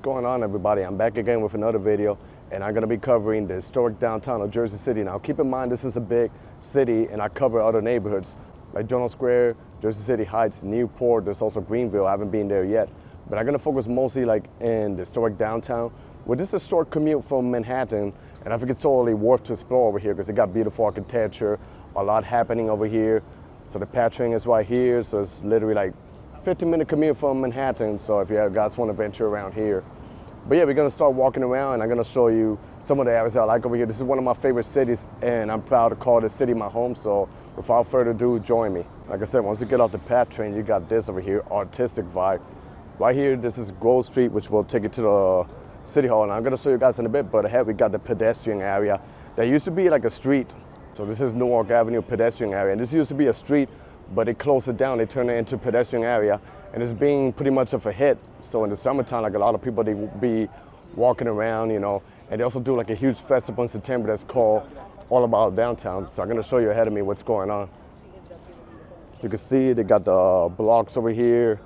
going on, everybody? I'm back again with another video, and I'm going to be covering the historic downtown of Jersey City. Now keep in mind, this is a big city and I cover other neighborhoods like Journal Square, Jersey City Heights, Newport. There's also Greenville. I haven't been there yet, but I'm going to focus mostly like in the historic downtown, where this is a short commute from Manhattan, and I think it's totally worth to explore over here because it got beautiful architecture, a lot happening over here. So the Patrick is right here, so it's literally like 15-minute commute from Manhattan, so if you guys want to venture around here. But yeah, we're going to start walking around, and I'm going to show you some of the areas I like over here. This is one of my favorite cities, and I'm proud to call this city my home, so without further ado, join me. Like I said, once you get off the PATH train, you got this over here, artistic vibe. Right here, this is Grove Street, which will take you to the City Hall, and I'm going to show you guys in a bit, but ahead we got the pedestrian area. There used to be like a street, so this is Newark Avenue pedestrian area, and this used to be a street, but they closed it down. They turned it into a pedestrian area, and it's being pretty much of a hit. So in the summertime, like a lot of people, they will be walking around, you know, and they also do like a huge festival in September that's called All About Downtown. So I'm gonna show you ahead of me what's going on. So you can see they got the blocks over here,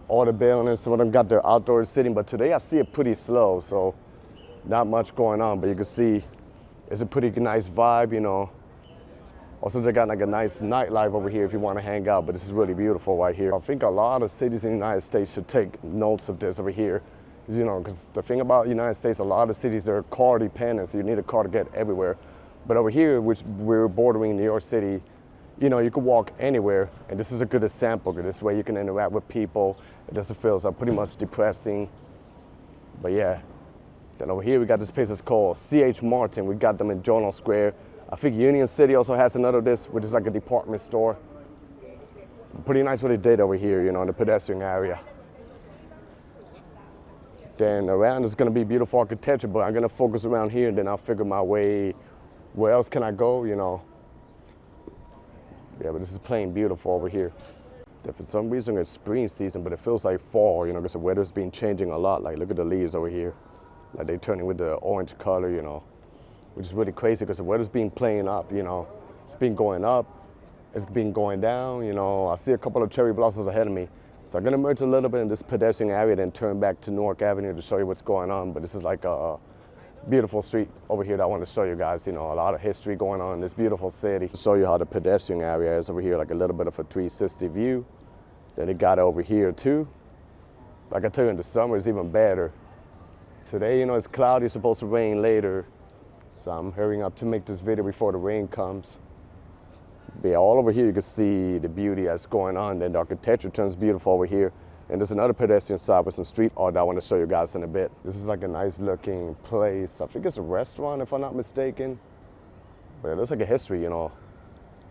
all the buildings. Some of them got their outdoor seating, but today I see it pretty slow, so not much going on, but you can see it's a pretty nice vibe, you know. Also, they got like a nice nightlife over here if you want to hang out, but this is really beautiful right here. I think a lot of cities in the United States should take notes of this over here. You know, because the thing about the United States, a lot of cities, they're car dependent, so you need a car to get everywhere. But over here, which we're bordering New York City, you know, you can walk anywhere, and this is a good example, because this way you can interact with people. It doesn't feel so pretty much depressing. But yeah, then over here we got this place that's called C.H. Martin. We got them in Journal Square. I think Union City also has another this, which is like a department store. Pretty nice what they did over here, you know, in the pedestrian area. Then around is gonna be beautiful architecture, but I'm gonna focus around here, and then I'll figure my way, where else can I go, you know. Yeah, but this is plain beautiful over here. Then for some reason it's spring season, but it feels like fall, you know, because the weather's been changing a lot. Like, look at the leaves over here. Like, they're turning with the orange color, you know, which is really crazy because the weather's been playing up, you know. It's been going up, it's been going down, you know. I see a couple of cherry blossoms ahead of me. So I'm gonna merge a little bit in this pedestrian area, then turn back to Newark Avenue to show you what's going on. But this is like a beautiful street over here that I want to show you guys, you know, a lot of history going on in this beautiful city. To show you how the pedestrian area is over here, like a little bit of a 360 view. Then it got over here too. Like I tell you, in the summer it's even better. Today, you know, it's cloudy, it's supposed to rain later. So I'm hurrying up to make this video before the rain comes. But yeah, all over here you can see the beauty that's going on. Then the architecture turns beautiful over here. And there's another pedestrian side with some street art that I want to show you guys in a bit. This is like a nice looking place. I think it's a restaurant if I'm not mistaken. But it looks like a history, you know.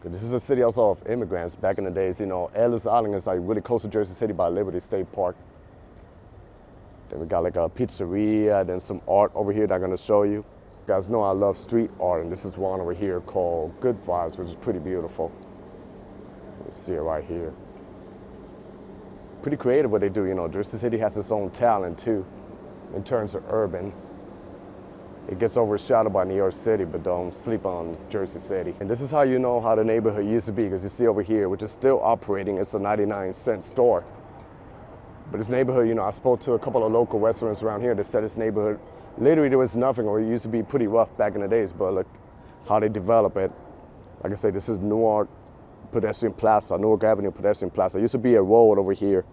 This is a city also of immigrants back in the days, you know. Ellis Island is like really close to Jersey City by Liberty State Park. Then we got like a pizzeria, then some art over here that I'm gonna show you. You guys know I love street art, and this is one over here called Good Vibes, which is pretty beautiful. Let's see it right here. Pretty creative what they do, you know. Jersey City has its own talent too, in terms of urban. It gets overshadowed by New York City, but don't sleep on Jersey City. And this is how you know how the neighborhood used to be, because you see over here, which is still operating, it's a 99-cent store. But this neighborhood, you know, I spoke to a couple of local restaurants around here that said this neighborhood, literally there was nothing, or it used to be pretty rough back in the days, but look how they develop it. Like I say, this is Newark Pedestrian Plaza, Newark Avenue Pedestrian Plaza. It used to be a road over here,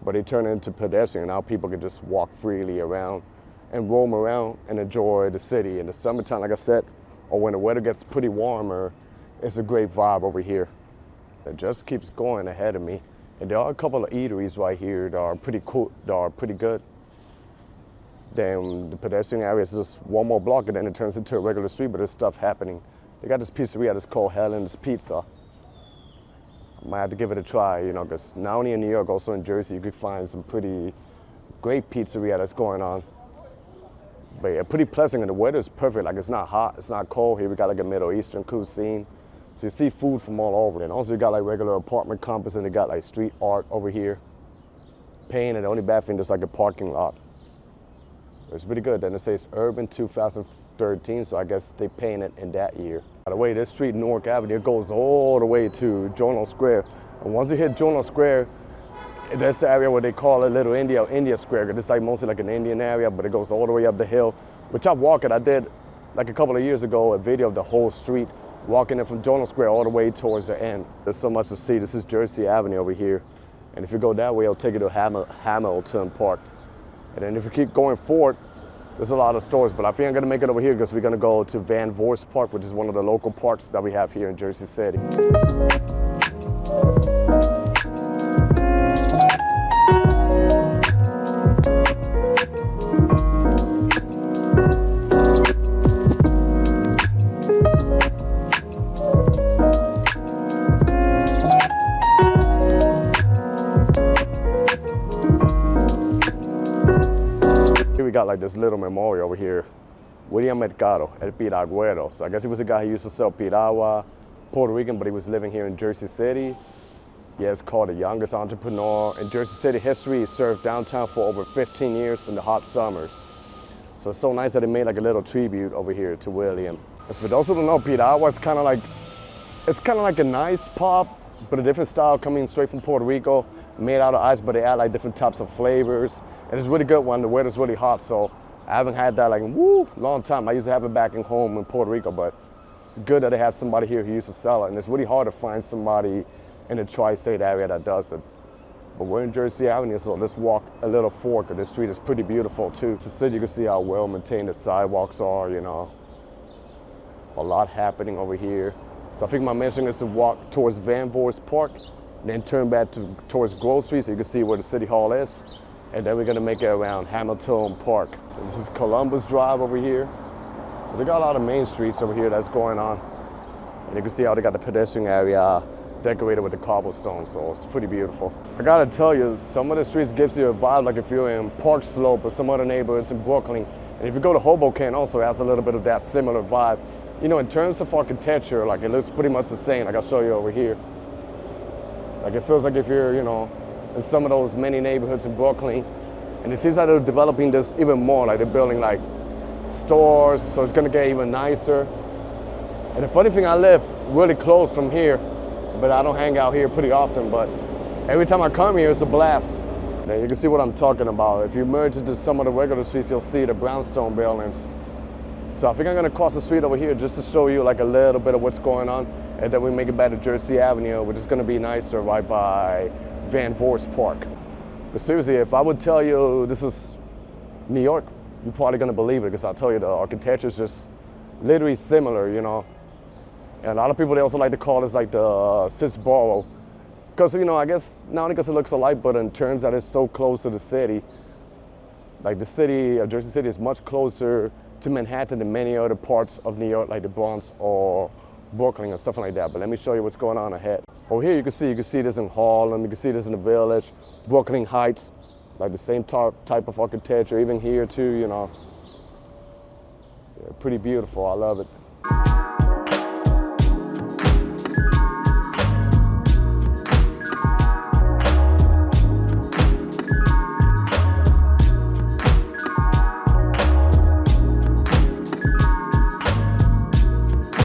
but they turned it into pedestrian. Now people can just walk freely around and roam around and enjoy the city. In the summertime, like I said, or when the weather gets pretty warmer, it's a great vibe over here. It just keeps going ahead of me. And there are a couple of eateries right here that are pretty cool, that are pretty good. Then the pedestrian area is just one more block, and then it turns into a regular street, but there's stuff happening. They got this pizzeria that's called Helen's Pizza. I might have to give it a try, you know, because not only in New York, also in Jersey, you could find some pretty great pizzeria that's going on. But yeah, pretty pleasant, and the weather is perfect. Like, it's not hot, it's not cold. Here we got like a Middle Eastern cuisine. So you see food from all over. And also you got like regular apartment complex, and they got like street art over here. Paint, and the only bad thing, there's like a parking lot. It's pretty good. Then it says Urban 2013, so I guess they painted in that year. By the way, this street, Newark Avenue, it goes all the way to Journal Square. And once you hit Journal Square, That's the area where they call it Little India or India Square. It's like mostly like an Indian area, but it goes all the way up the hill, which I walk it. I did like a couple of years ago a video of the whole street, walking it from Journal Square all the way towards the end. There's so much to see. This is Jersey Avenue over here. And if you go that way, it'll take you to Hamilton Park. And then if you keep going forward, there's a lot of stores, but I think I'm gonna make it over here because we're gonna go to Vorst Park, which is one of the local parks that we have here in Jersey City. We got like this little memorial over here, William Mercado, El Piragüero. So I guess he was a guy who used to sell piragua, Puerto Rican, but he was living here in Jersey City. He is called the youngest entrepreneur in Jersey City history. He served downtown for over 15 years in the hot summers. So it's so nice that they made like a little tribute over here to William. And for those who don't know, piragua is kind of like a nice pop, but a different style coming straight from Puerto Rico, made out of ice, but they add like different types of flavors. And it's really good when the weather's really hot, so I haven't had that like long time. I used to have it back in home in Puerto Rico, but it's good that they have somebody here who used to sell it, and it's really hard to find somebody in the tri-state area that does it. But we're in Jersey Avenue, so let's walk a little fork of this street. It's pretty beautiful too. It's a city, you can see how well maintained the sidewalks are, you know. A lot happening over here. So I think my mission is to walk towards Vorst Park, then turn back towards Grove Street so you can see where the City Hall is. And then we're gonna make it around Hamilton Park. And this is Columbus Drive over here. So they got a lot of main streets over here that's going on. And you can see how they got the pedestrian area decorated with the cobblestone, so it's pretty beautiful. I gotta tell you, some of the streets gives you a vibe like if you're in Park Slope or some other neighborhoods in Brooklyn. And if you go to Hoboken also, it has a little bit of that similar vibe. You know, in terms of architecture, like it looks pretty much the same, like I'll show you over here. Like it feels like if you're, you know, in some of those many neighborhoods in Brooklyn. And it seems like they're developing this even more, like they're building like stores, so it's gonna get even nicer. And the funny thing, I live really close from here, but I don't hang out here pretty often, but every time I come here, it's a blast. Now you can see what I'm talking about. If you merge into some of the regular streets, you'll see the brownstone buildings. So I think I'm gonna cross the street over here just to show you like a little bit of what's going on, and then we make it back to Jersey Avenue, which is gonna be nicer right by Vorst Park. But seriously, if I would tell you this is New York, you're probably gonna believe it, because I'll tell you the architecture is just literally similar, you know. And a lot of people, they also like to call this like the Sixth Borough, because, you know, I guess not only because it looks alike, but in terms that it's so close to the city. Like the city of Jersey City is much closer to Manhattan than many other parts of New York, like the Bronx or Brooklyn or something like that. But let me show you what's going on ahead. Over here you can see this in Harlem, you can see this in the Village, Brooklyn Heights, like the same type of architecture, even here too, you know. Yeah, pretty beautiful, I love it.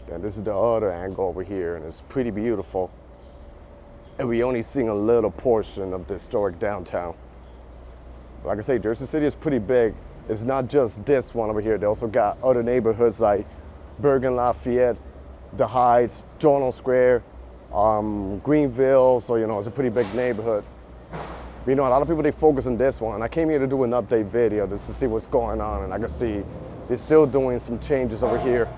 And this is the other angle over here, and it's pretty beautiful. And we only seeing a little portion of the historic downtown. Like I say, Jersey City is pretty big. It's not just this one over here. They also got other neighborhoods like Bergen Lafayette, the Heights, Journal Square, Greenville. So, you know, it's a pretty big neighborhood. But, you know, a lot of people, they focus on this one. I came here to do an update video just to see what's going on. And I can see they're still doing some changes over here.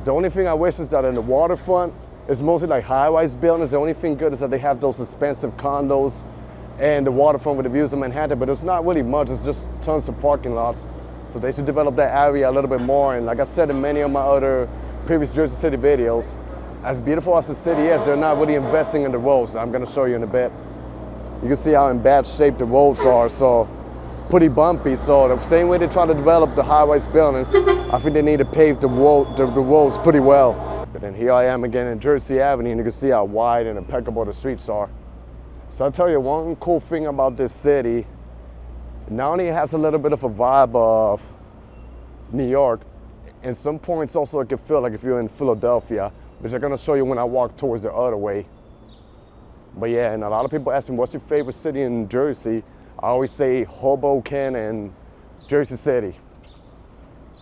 The only thing I wish is that in the waterfront, it's mostly like high-rise buildings. The only thing good is that they have those expensive condos and the waterfront with the views of Manhattan, but it's not really much. It's just tons of parking lots. So they should develop that area a little bit more. And like I said in many of my other previous Jersey City videos, as beautiful as the city is, they're not really investing in the roads. I'm gonna show you in a bit. You can see how in bad shape the roads are, so pretty bumpy. So the same way they try to develop the high-rise buildings, I think they need to pave the roads pretty well. And then here I am again in Jersey Avenue, and you can see how wide and impeccable the streets are. So I'll tell you one cool thing about this city. Not only it has a little bit of a vibe of New York, in some points also it can feel like if you're in Philadelphia, which I'm gonna show you when I walk towards the other way. But yeah, and a lot of people ask me, what's your favorite city in New Jersey? I always say Hoboken and Jersey City.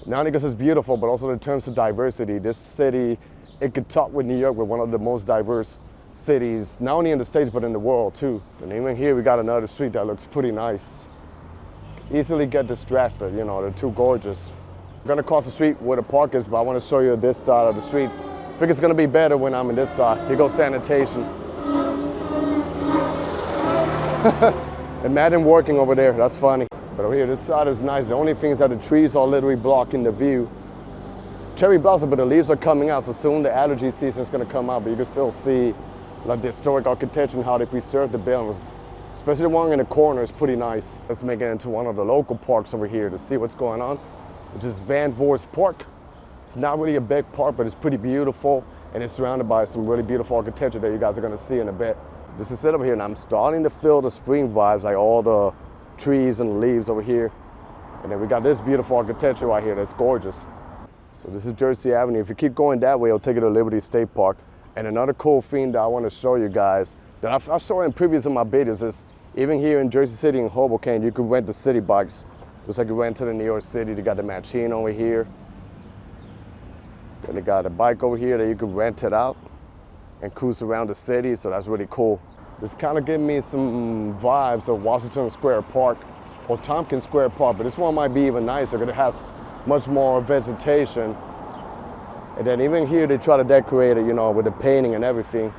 Not only because it's beautiful, but also in terms of diversity. This city, it could talk with New York, with one of the most diverse cities, not only in the States, but in the world too. And even here, we got another street that looks pretty nice. Easily get distracted, you know, they're too gorgeous. I'm gonna cross the street where the park is, but I wanna show you this side of the street. I think it's gonna be better when I'm in this side. Here goes sanitation. Imagine working over there, that's funny. But over here, this side is nice. The only thing is that the trees are literally blocking the view. Cherry blossom, but the leaves are coming out, so soon the allergy season is gonna come out, but you can still see like the historic architecture and how they preserve the buildings. Especially the one in the corner is pretty nice. Let's make it into one of the local parks over here to see what's going on, which is Vorst Park. It's not really a big park, but it's pretty beautiful, and it's surrounded by some really beautiful architecture that you guys are gonna see in a bit. This is it over here, and I'm starting to feel the spring vibes, like all the trees and leaves over here. And then we got this beautiful architecture right here that's gorgeous. So this is Jersey Avenue. If you keep going that way, it'll take you to Liberty State Park. And another cool thing that I want to show you guys, that I saw in previous of my videos, is even here in Jersey City and Hoboken, you can rent the city bikes. Just like you went to the New York City, they got the machine over here. Then they got a bike over here that you can rent it out and cruise around the city, so that's really cool. This kind of gives me some vibes of Washington Square Park or Tompkins Square Park, but this one might be even nicer because it has much more vegetation. And then even here they try to decorate it, you know, with the painting and everything.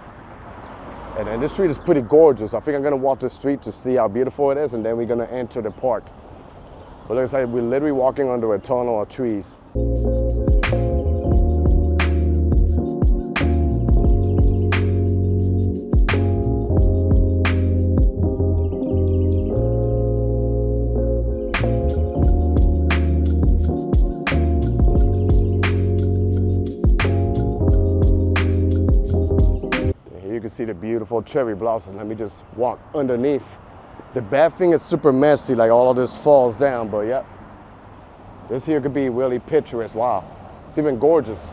And then this street is pretty gorgeous. I think I'm gonna walk the street to see how beautiful it is, and then we're gonna enter the park. But like I said, we're literally walking under a tunnel of trees. You can see the beautiful cherry blossom. Let me just walk underneath. The bad thing is super messy, like all of this falls down, but yeah. This here could be really picturesque. Wow, it's even gorgeous.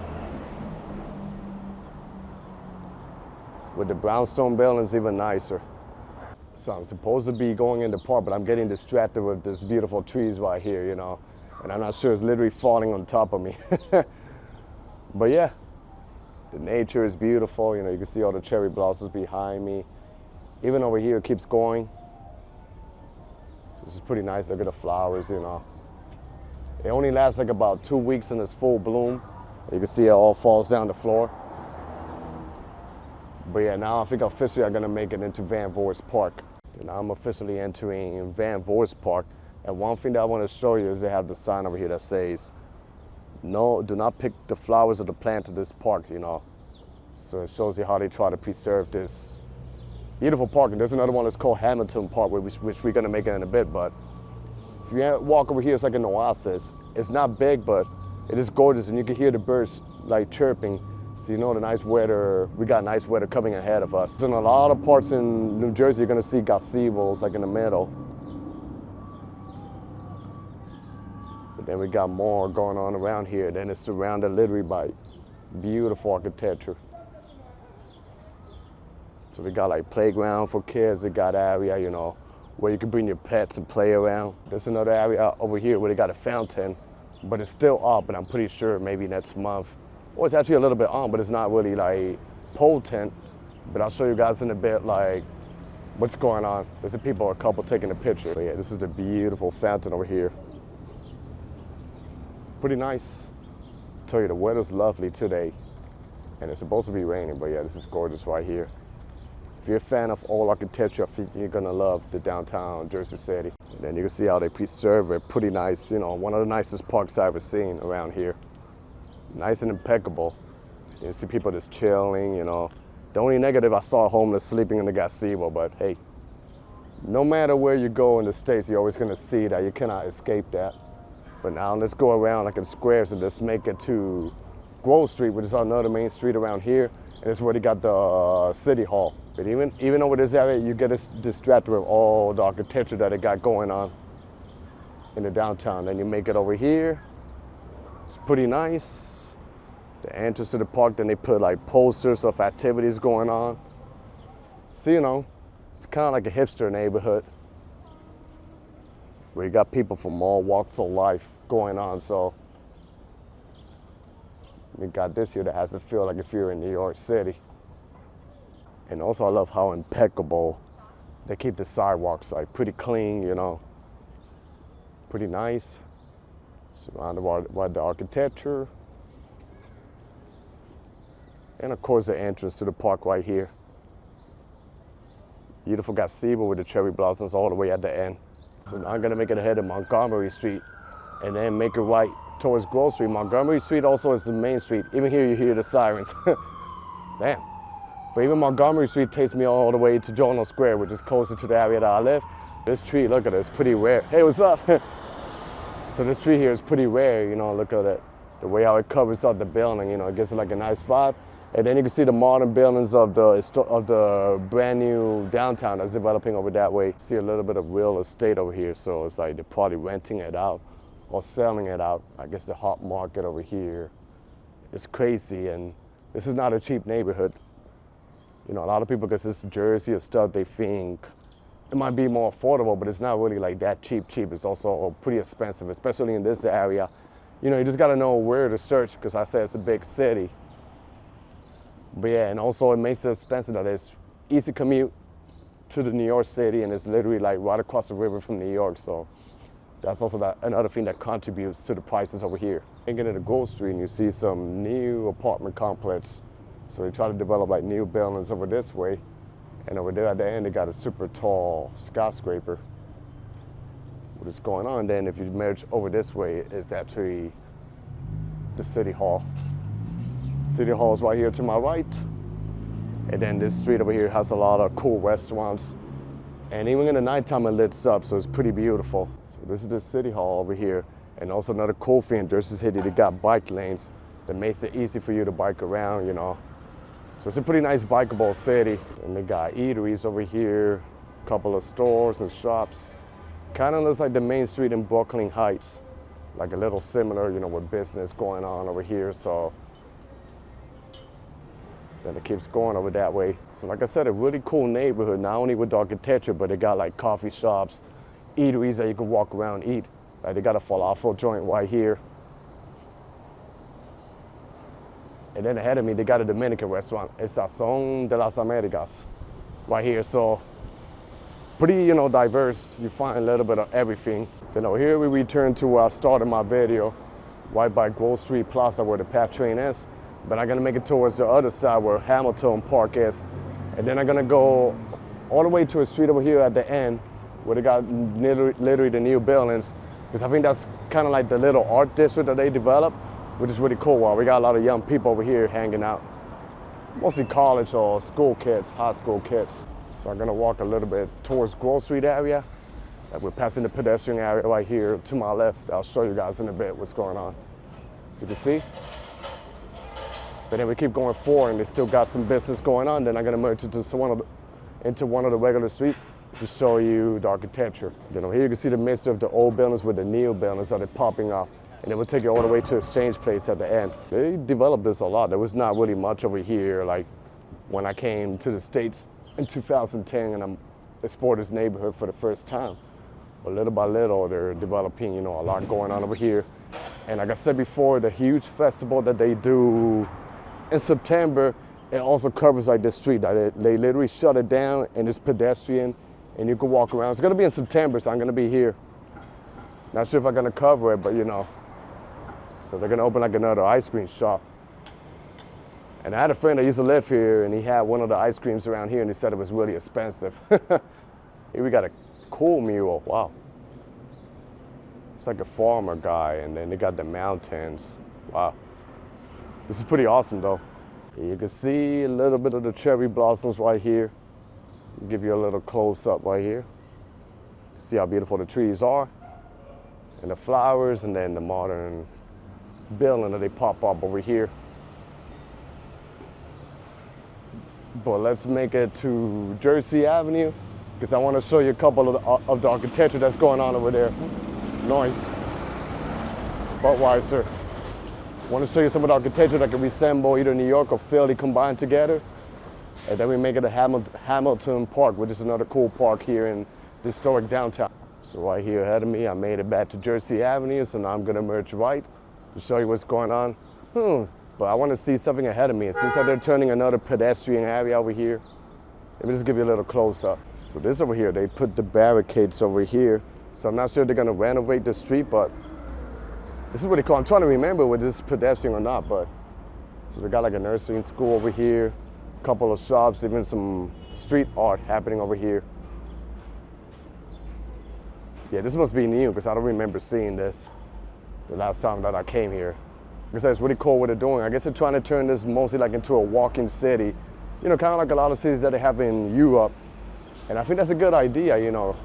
With the brownstone buildings, even nicer. So I'm supposed to be going in the park, but I'm getting distracted with this beautiful trees right here, you know. And I'm not sure it's literally falling on top of me. But yeah. The nature is beautiful, you know, you can see all the cherry blossoms behind me. Even over here, it keeps going. So this is pretty nice, look at the flowers, you know. It only lasts like about 2 weeks in its full bloom. You can see it all falls down the floor. But yeah, now I think officially I'm gonna make it into Vorst Park. And now I'm officially entering Vorst Park. And one thing that I wanna show you is they have the sign over here that says, no, do not pick the flowers or the plant of this park, you know. So it shows you how they try to preserve this beautiful park. And there's another one that's called Hamilton Park, which we're gonna make it in a bit. But if you walk over here, it's like an oasis. It's not big, but it is gorgeous, and you can hear the birds like chirping. So you know the nice weather, we got nice weather coming ahead of us. In a lot of parts in New Jersey, you're gonna see gazebos like in the middle. Then we got more going on around here. Then it's surrounded literally by beautiful architecture. So we got like playground for kids. They got area, you know, where you can bring your pets and play around. There's another area over here where they got a fountain, but it's still up, and I'm pretty sure maybe next month. Or it's actually a little bit on, but it's not really like potent. But I'll show you guys in a bit like what's going on. There's a couple taking a picture. But yeah, this is the beautiful fountain over here. Pretty nice. I tell you, the weather's lovely today, and it's supposed to be raining, but yeah, this is gorgeous right here. If you're a fan of old architecture, I think you're gonna love the downtown Jersey City. And then you can see how they preserve it. Pretty nice, you know, one of the nicest parks I've ever seen around here. Nice and impeccable. You see people just chilling, you know. The only negative, I saw a homeless sleeping in the gazebo, but hey, no matter where you go in the States, you're always gonna see that. You cannot escape that. But now let's go around like in squares and just make it to Grove Street, which is another main street around here. And it's where they got the City Hall. But even over this area, you get distracted with all the architecture that they got going on in the downtown. Then you make it over here. It's pretty nice. The entrance to the park, then they put like posters of activities going on. So, you know, it's kind of like a hipster neighborhood where you got people from all walks of life going on. So we got this here that has to feel like if you're in New York City. And also I love how impeccable they keep the sidewalks, like pretty clean, you know, pretty nice. Surrounded by the architecture. And of course the entrance to the park right here. Beautiful gazebo with the cherry blossoms all the way at the end. So now I'm gonna make it ahead of Montgomery Street and then make it right towards Grove Street. Montgomery Street also is the main street. Even here you hear the sirens. Damn. But even Montgomery Street takes me all the way to Journal Square, which is closer to the area that I live. This tree, look at it, it's pretty rare. Hey, what's up? So this tree here is pretty rare, you know, look at it. The way how it covers up the building, you know, it gives it like a nice vibe. And then you can see the modern buildings of the brand new downtown that's developing over that way. See a little bit of real estate over here, so it's like they're probably renting it out or selling it out. I guess the hot market over here is crazy, and this is not a cheap neighborhood. You know, a lot of people, because it's Jersey or stuff, they think it might be more affordable, but it's not really like that cheap. It's also pretty expensive, especially in this area. You know, you just gotta know where to search, because I said it's a big city. But yeah, and also it makes it expensive that it's easy commute to the New York City, and it's literally like right across the river from New York. So that's also another thing that contributes to the prices over here. You get into Grove Street and you see some new apartment complex. So they try to develop like new buildings over this way. And over there at the end, they got a super tall skyscraper. What is going on then, if you merge over this way, is actually the City Hall. City Hall is right here to my right. And then this street over here has a lot of cool restaurants. And even in the nighttime, it lights up, so it's pretty beautiful. So this is the City Hall over here. And also another cool thing in Jersey City, they got bike lanes that makes it easy for you to bike around, you know. So it's a pretty nice bikeable city. And they got eateries over here, a couple of stores and shops. Kind of looks like the main street in Brooklyn Heights, like a little similar, you know, with business going on over here. So then it keeps going over that way. So like I said, a really cool neighborhood, not only with the architecture, but they got like coffee shops, eateries that you can walk around and eat. Like they got a falafel joint right here. And then ahead of me, they got a Dominican restaurant. It's Sazón de las Americas right here. So pretty, you know, diverse. You find a little bit of everything. Then over here, we return to where I started my video, right by Grove Street Plaza where the PATH train is. But I'm gonna make it towards the other side where Hamilton Park is. And then I'm gonna go all the way to a street over here at the end where they got literally the new buildings. Because I think that's kind of like the little art district that they developed, which is really cool. Wow, we got a lot of young people over here hanging out. Mostly college or school kids, high school kids. So I'm gonna walk a little bit towards Grove Street area. We're passing the pedestrian area right here to my left. I'll show you guys in a bit what's going on. So you can see. But then we keep going forward and they still got some business going on. Then I'm gonna merge into one of the regular streets to show you the architecture. You know, here you can see the mixture of the old buildings with the new buildings that are popping up. And it will take you all the way to Exchange Place at the end. They developed this a lot. There was not really much over here. Like when I came to the States in 2010 and I explored this neighborhood for the first time. But little by little, they're developing, you know, a lot going on over here. And like I said before, the huge festival that they do in September, it also covers like this street. They literally shut it down and it's pedestrian and you can walk around. It's gonna be in September, so I'm gonna be here. Not sure if I'm gonna cover it, but you know. So they're gonna open like another ice cream shop. And I had a friend that used to live here and he had one of the ice creams around here and he said it was really expensive. Here we got a cool mural, wow. It's like a farmer guy and then they got the mountains, wow. This is pretty awesome though. You can see a little bit of the cherry blossoms right here. I'll give you a little close up right here. See how beautiful the trees are and the flowers and then the modern building that they pop up over here. But let's make it to Jersey Avenue because I want to show you a couple of the architecture that's going on over there. Noise. Budweiser. I want to show you some of the architecture that can resemble either New York or Philly combined together. And then we make it a Hamilton Park, which is another cool park here in the historic downtown. So right here ahead of me, I made it back to Jersey Avenue, so now I'm gonna merge right to show you what's going on. But I wanna see something ahead of me. It seems like they're turning another pedestrian area over here. Let me just give you a little close up. So this over here, they put the barricades over here. So I'm not sure they're gonna renovate the street, but this is what they call, I'm trying to remember whether this is pedestrian or not, but so they got like a nursing school over here, a couple of shops, even some street art happening over here. Yeah, this must be new because I don't remember seeing this the last time that I came here. Like I said, it's really cool what they're doing. I guess they're trying to turn this mostly like into a walking city. You know, kind of like a lot of cities that they have in Europe. And I think that's a good idea, you know.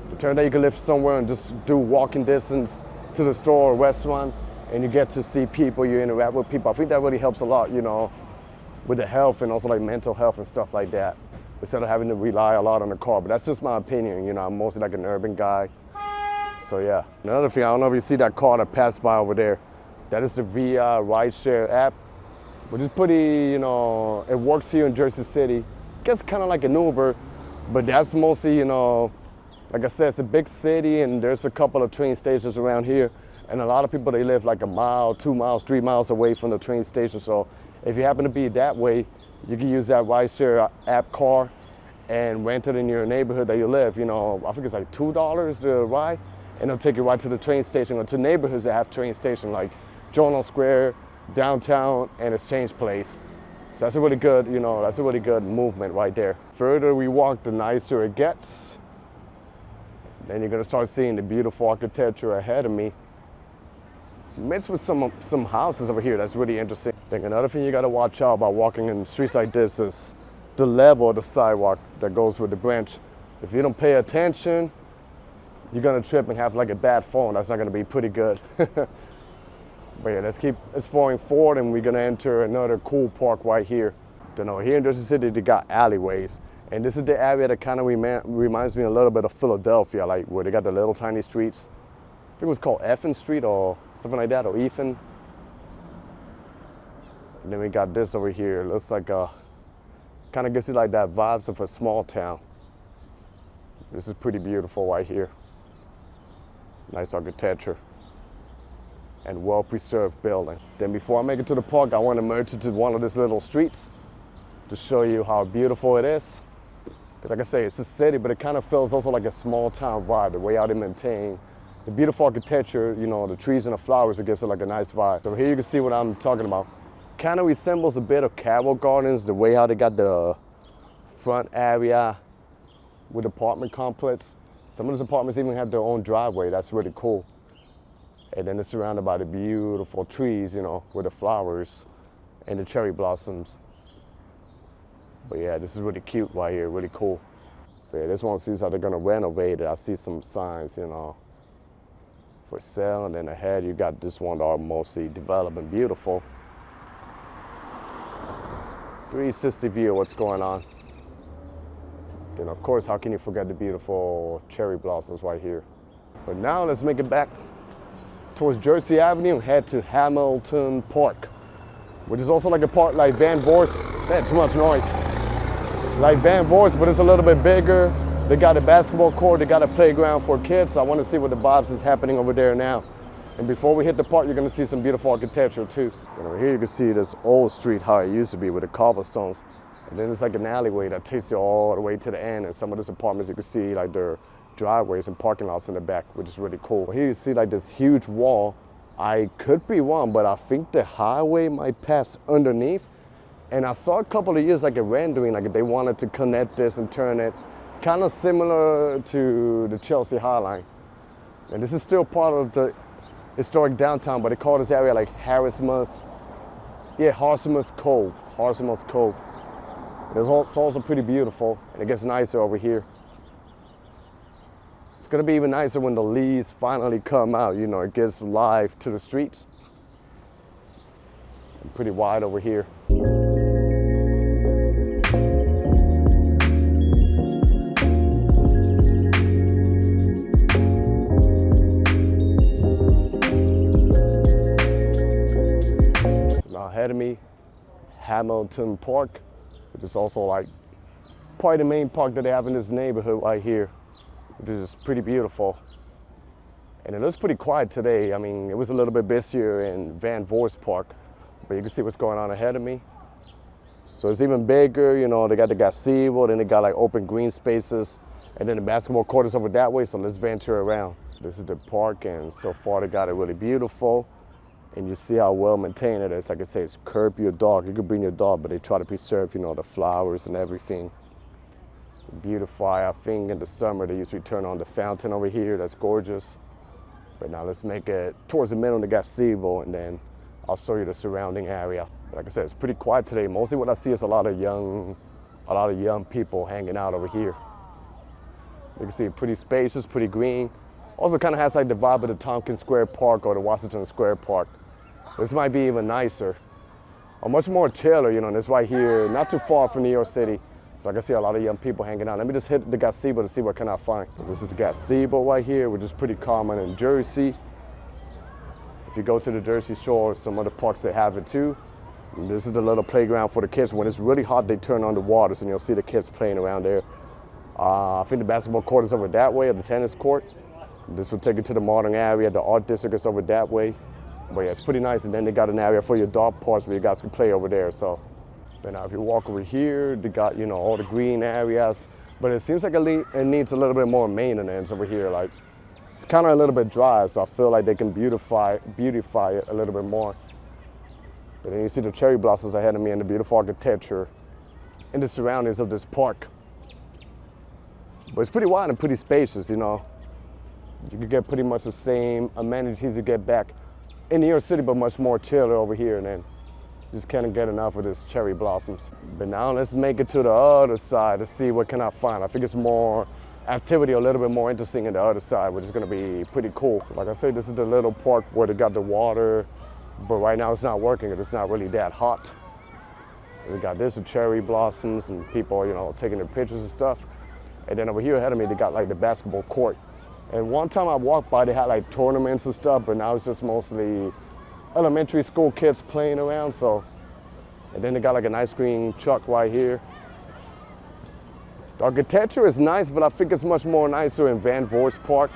To turn that you can live somewhere and just do walking distance to the store or restaurant, and you get to see people, you interact with people. I think that really helps a lot, you know, with the health and also like mental health and stuff like that, instead of having to rely a lot on the car. But that's just my opinion, you know, I'm mostly like an urban guy. So yeah. Another thing, I don't know if you see that car that passed by over there. That is the Via rideshare app, which is pretty, you know, it works here in Jersey City. I guess kind of like an Uber, but that's mostly, you know, like I said, it's a big city and there's a couple of train stations around here. And a lot of people, they live like a mile, 2 miles, 3 miles away from the train station. So if you happen to be that way, you can use that rideshare app car and rent it in your neighborhood that you live. You know, I think it's like $2 to ride, and it'll take you right to the train station or to neighborhoods that have train station like Journal Square, downtown, and Exchange Place. So that's a really good, you know, that's a really good movement right there. Further we walk, the nicer it gets. Then you're gonna start seeing the beautiful architecture ahead of me, mixed with some houses over here. That's really interesting. I think another thing you gotta watch out about walking in streets like this is the level of the sidewalk that goes with the branch. If you don't pay attention, you're gonna trip and have like a bad fall. That's not gonna be pretty good. But yeah, let's keep exploring forward, and we're gonna enter another cool park right here. Then over here in Jersey City, they got alleyways. And this is the area that kind of reminds me a little bit of Philadelphia, like where they got the little tiny streets. I think it was called Effin Street or something like that, or Ethan. And then we got this over here. It looks like kind of gives you like that vibes of a small town. This is pretty beautiful right here. Nice architecture and well-preserved building. Then before I make it to the park, I want to merge into one of these little streets to show you how beautiful it is. Like I say, it's a city, but it kind of feels also like a small town vibe, the way how they maintain the beautiful architecture, you know, the trees and the flowers, it gives it like a nice vibe. So here you can see what I'm talking about. Kind of resembles a bit of Carroll Gardens, the way how they got the front area with apartment complex. Some of those apartments even have their own driveway. That's really cool. And then it's surrounded by the beautiful trees, you know, with the flowers and the cherry blossoms. But yeah, this is really cute right here, really cool. But yeah, this one sees how they're gonna renovate it. I see some signs, you know, for sale. And then ahead, you got this one that are mostly developed and beautiful. 360 view of what's going on. Then of course, how can you forget the beautiful cherry blossoms right here? But now let's make it back towards Jersey Avenue and head to Hamilton Park, which is also like a park like Van Vorst. That's too much noise. Like Van Vorst, but it's a little bit bigger. They got a basketball court, they got a playground for kids. So I want to see what the vibes is happening over there now. And before we hit the park, you're gonna see some beautiful architecture too. And over here you can see this old street, how it used to be with the cobblestones. And then it's like an alleyway that takes you all the way to the end. And some of these apartments you can see like their driveways and parking lots in the back, which is really cool. Here you see like this huge wall. I could be wrong, but I think the highway might pass underneath. And I saw a couple of years like a rendering, like they wanted to connect this and turn it kind of similar to the Chelsea High Line. And this is still part of the historic downtown, but they call this area like Harsimus Cove. Harsimus Cove. It's also pretty beautiful, and it gets nicer over here. It's gonna be even nicer when the leaves finally come out, you know, it gives life to the streets. And pretty wide over here. So now ahead of me, Hamilton Park. Which is also like probably the main park that they have in this neighborhood right here, which is pretty beautiful. And it looks pretty quiet today. I mean, it was a little bit busier in Vorst Park, but you can see what's going on ahead of me. So it's even bigger, you know, they got the gazebo, then they got like open green spaces, and then the basketball court is over that way, so let's venture around. This is the park, and so far they got it really beautiful. And you see how well maintained it is. Like I say, it's curb your dog. You could bring your dog, but they try to preserve, you know, the flowers and everything. Beautify. I think in the summer they usually turn on the fountain over here. That's gorgeous. But now let's make it towards the middle of the gazebo, and then I'll show you the surrounding area. Like I said, it's pretty quiet today. Mostly what I see is a lot of young people hanging out over here. You can see pretty spacious, pretty green. Also kind of has like the vibe of the Tompkins Square Park or the Washington Square Park. This might be even nicer, or much more chiller, you know, and it's right here, not too far from New York City. So I can see a lot of young people hanging out. Let me just hit the gazebo to see what can I find. This is the gazebo right here, which is pretty common in Jersey. If you go to the Jersey Shore, some other parks they have it too. And this is the little playground for the kids. When it's really hot, they turn on the waters and you'll see the kids playing around there. I think the basketball court is over that way, or the tennis court. This will take you to the modern area. The art district is over that way. But yeah, it's pretty nice. And then they got an area for your dog parks where you guys can play over there. So then now if you walk over here, they got, you know, all the green areas. But it seems like it needs a little bit more maintenance over here. Like, it's kind of a little bit dry, so I feel like they can beautify it a little bit more. But then you see the cherry blossoms ahead of me and the beautiful architecture and the surroundings of this park. But it's pretty wide and pretty spacious, you know. You can get pretty much the same amenities you get back in New York City, but much more chiller over here, and then just can't get enough of this cherry blossoms. But now let's make it to the other side to see what can I find. I think it's more activity, a little bit more interesting in the other side, which is gonna be pretty cool. So like I said, this is the little park where they got the water, but right now it's not working, it's not really that hot. We got this, the cherry blossoms, and people, you know, taking their pictures and stuff. And then over here ahead of me, they got like the basketball court. And one time I walked by, they had like tournaments and stuff, but now it's just mostly elementary school kids playing around, so. And then they got like an ice cream truck right here. The architecture is nice, but I think it's much more nicer in Vorst Park.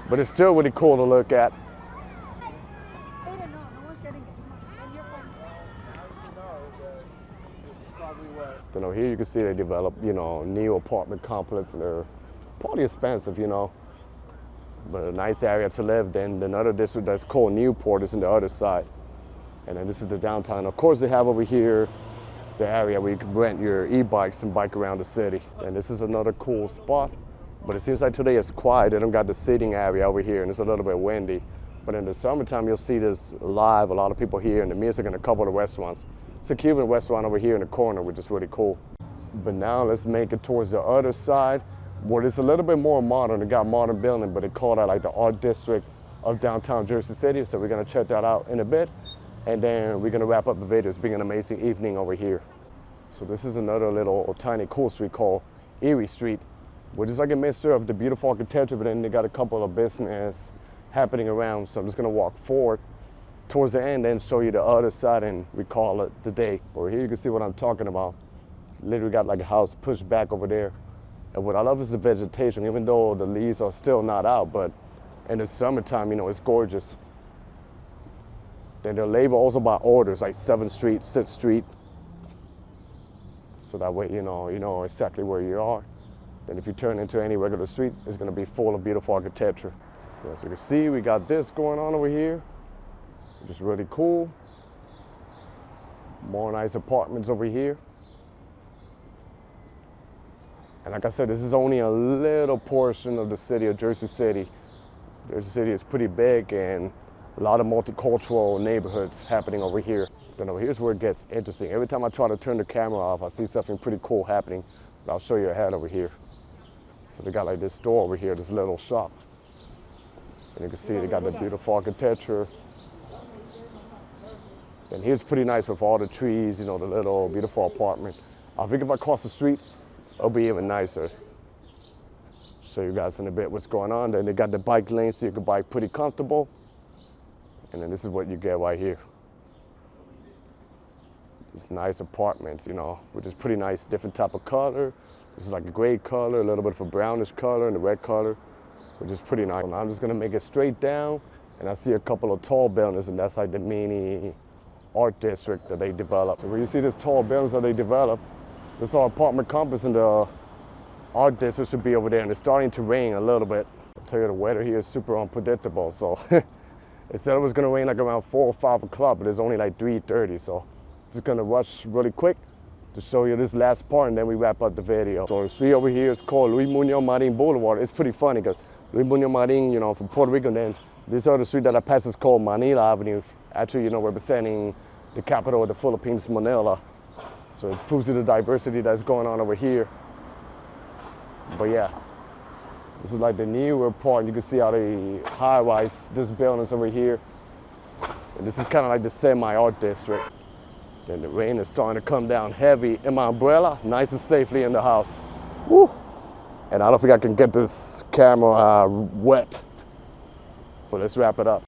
But it's still really cool to look at. So now here you can see they developed, you know, new apartment complex, and they're probably expensive, you know. But a nice area to live. Then another district that's called Newport is on the other side. And then this is the downtown. Of course, they have over here the area where you can rent your e-bikes and bike around the city. And this is another cool spot. But it seems like today it's quiet. They don't got the seating area over here, and it's a little bit windy. But in the summertime, you'll see this live, a lot of people here, and the music, and a couple of restaurants. It's a Cuban restaurant over here in the corner, which is really cool. But now let's make it towards the other side, where it's a little bit more modern. It got modern building, but they call that like the art district of downtown Jersey City. So we're gonna check that out in a bit. And then we're gonna wrap up the video. It's been an amazing evening over here. So this is another little tiny cool street called Erie Street, which is like a mixture of the beautiful architecture, but then they got a couple of business happening around. So I'm just gonna walk forward towards the end and show you the other side, and we call it the day. Over here you can see what I'm talking about. Literally got like a house pushed back over there. And what I love is the vegetation, even though the leaves are still not out, but in the summertime, you know, it's gorgeous. Then they're labeled also by orders, like 7th Street, 6th Street. So that way, you know exactly where you are. Then if you turn into any regular street, it's gonna be full of beautiful architecture. As you can see, we got this going on over here, which is really cool. More nice apartments over here. And like I said, this is only a little portion of the city of Jersey City. Jersey City is pretty big, and a lot of multicultural neighborhoods happening over here. Then over here's where it gets interesting. Every time I try to turn the camera off, I see something pretty cool happening. But I'll show you ahead over here. So they got like this store over here, this little shop. And you can see they got the beautiful architecture. And here's pretty nice with all the trees, you know, the little beautiful apartment. I think if I cross the street, it'll be even nicer. Show you guys in a bit what's going on. Then they got the bike lane so you can bike pretty comfortable. And then this is what you get right here. It's nice apartments, you know, which is pretty nice, different type of color. This is like a gray color, a little bit of a brownish color, and a red color, which is pretty nice. I'm just gonna make it straight down, and I see a couple of tall buildings, and that's like the mini art district that they developed. So when you see this tall buildings that they developed, this our apartment complex in the art district should be over there, and it's starting to rain a little bit. I'll tell you, the weather here is super unpredictable, so it said it was gonna rain like around 4 or 5 o'clock, but it's only like 3:30, so I'm just gonna rush really quick to show you this last part, and then we wrap up the video. So the street over here is called Luis Munoz Marin Boulevard. It's pretty funny because Luis Munoz Marin, you know, from Puerto Rico, then this other street that I pass is called Manila Avenue, actually, you know, representing the capital of the Philippines, Manila. So it proves you the diversity that's going on over here. But yeah, this is like the Newark Park. You can see how the high-rise, this building's over here. And this is kind of like the semi-art district. Then the rain is starting to come down heavy. And my umbrella, nice and safely in the house. Woo! And I don't think I can get this camera wet. But let's wrap it up.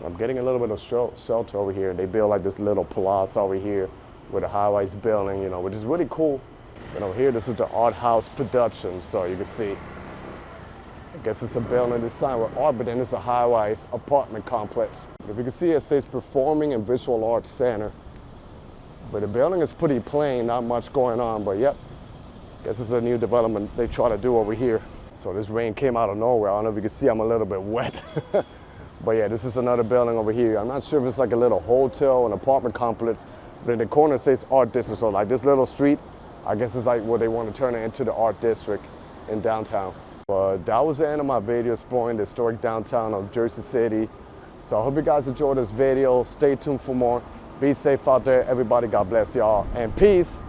I'm getting a little bit of shelter over here. They build like this little plaza over here with a high-rise building, you know, which is really cool. And over here, this is the art house production. So you can see, I guess it's a building designed with art, but then it's a high-rise apartment complex. If you can see, it says Performing and Visual Arts Center. But the building is pretty plain, not much going on, but yep. Guess it's a new development they try to do over here. So this rain came out of nowhere. I don't know if you can see I'm a little bit wet. But yeah, this is another building over here. I'm not sure if it's like a little hotel, an apartment complex, but in the corner it says art district. So like this little street, I guess it's like where they want to turn it into the art district in downtown. But that was the end of my video exploring the historic downtown of Jersey City. So I hope you guys enjoyed this video. Stay tuned for more. Be safe out there, everybody. God bless y'all, and peace.